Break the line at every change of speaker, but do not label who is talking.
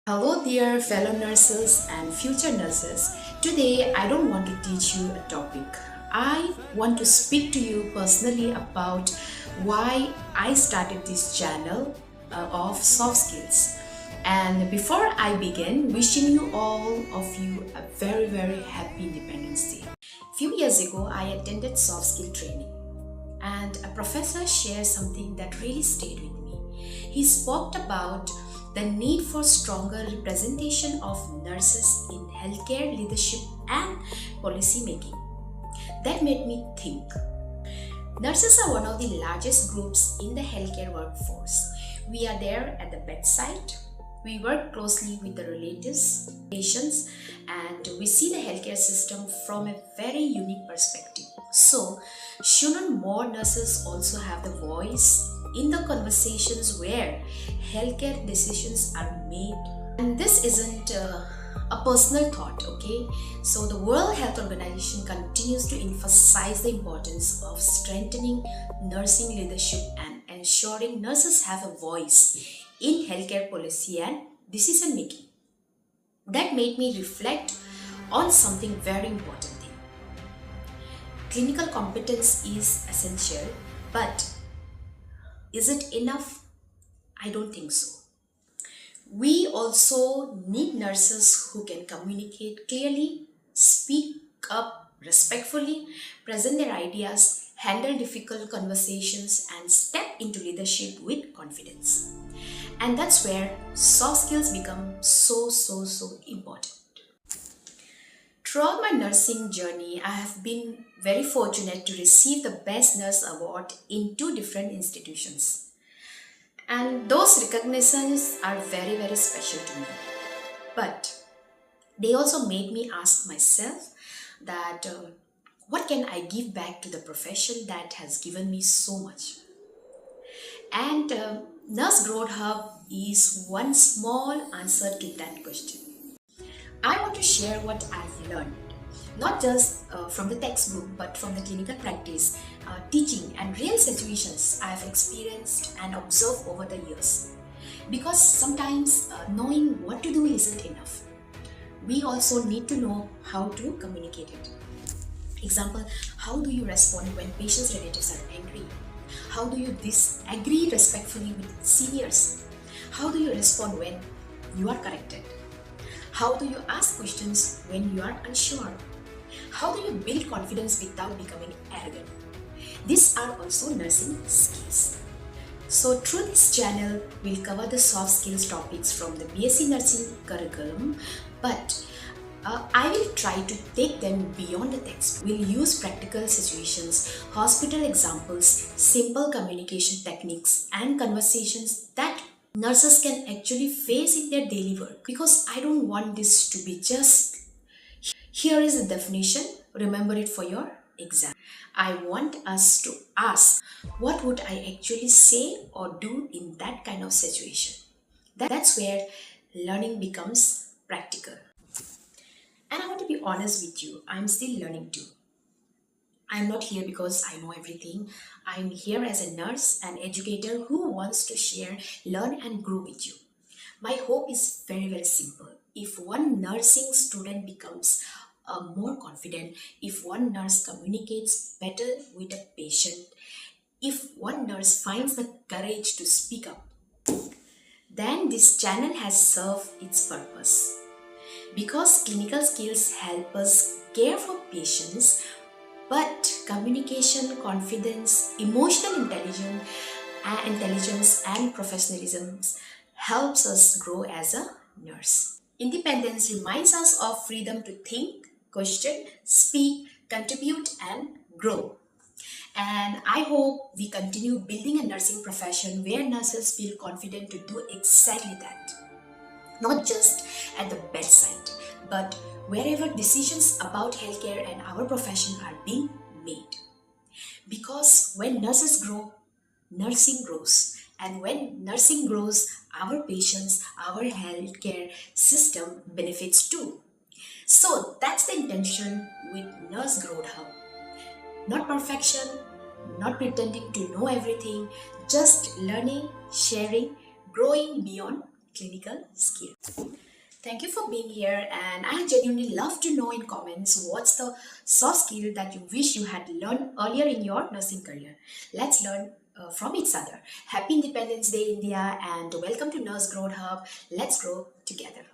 Hello, dear fellow nurses and future nurses. Today, I don't want to teach you a topic. I want to speak to you personally about why I started this channel of soft skills. And before I begin, wishing you all of you a very happy Independence Day. Few years ago, I attended soft skill training, and a professor shared something that really stayed with me. He spoke about the need for stronger representation of nurses in healthcare leadership and policy making. That made me think. Nurses are one of the largest groups in the healthcare workforce. We are there at the bedside. We work closely with the relatives, patients, and we see the healthcare system from a very unique perspective. So, shouldn't more nurses also have the voice in the conversations where healthcare decisions are made? And this isn't a personal thought, okay? So, the World Health Organization continues to emphasize the importance of strengthening nursing leadership and ensuring nurses have a voice in healthcare policy and decision making. That made me reflect on something very important thing. Clinical competence is essential, but is it enough? I don't think so. We also need nurses who can communicate clearly, speak up respectfully, present their ideas, handle difficult conversations, and step into leadership with confidence. And that's where soft skills become so important. Throughout my nursing journey, I have been very fortunate to receive the Best Nurse Award in two different institutions. And those recognitions are very special to me. But they also made me ask myself that what can I give back to the profession that has given me so much? And Nurse Growth Hub is one small answer to that question. I want to share what I've learned, not just from the textbook, but from the clinical practice, teaching, and real situations I've experienced and observed over the years. Because sometimes knowing what to do isn't enough. We also need to know how to communicate it. Example, how do you respond when patients' relatives are angry? How do you disagree respectfully with seniors? How do you respond when you are corrected? How do you ask questions when you are unsure? How do you build confidence without becoming arrogant? These are also nursing skills. So through this channel, we'll cover the soft skills topics from the BSc Nursing curriculum, but I will try to take them beyond the text. We'll use practical situations, hospital examples, simple communication techniques, and conversations that nurses can actually face in their daily work. Because I don't want this to be just here is the definition, remember it for your exam. I want us to ask, what would I actually say or do in that kind of situation? That's where learning becomes practical. And I want to be honest with you, I'm still learning too. I'm not here because I know everything. I'm here as a nurse and educator who wants to share, learn, and grow with you. My hope is very simple. If one nursing student becomes more confident, if one nurse communicates better with a patient, if one nurse finds the courage to speak up, then this channel has served its purpose. Because clinical skills help us care for patients, but communication, confidence, emotional intelligence and professionalism helps us grow as a nurse. Independence reminds us of freedom to think, question, speak, contribute, and grow. And I hope we continue building a nursing profession where nurses feel confident to do exactly that. Not just at the bedside, but wherever decisions about healthcare and our profession are being made. Because when nurses grow, nursing grows. And when nursing grows, our patients, our healthcare system benefits too. So that's the intention with Nurse Growth Hub. Not perfection, not pretending to know everything, just learning, sharing, growing beyond clinical skill. Thank you for being here, and I genuinely love to know in comments what's the soft skill that you wish you had learned earlier in your nursing career. Let's learn from each other. Happy Independence Day, India, and welcome to Nurse Growth Hub. Let's grow together.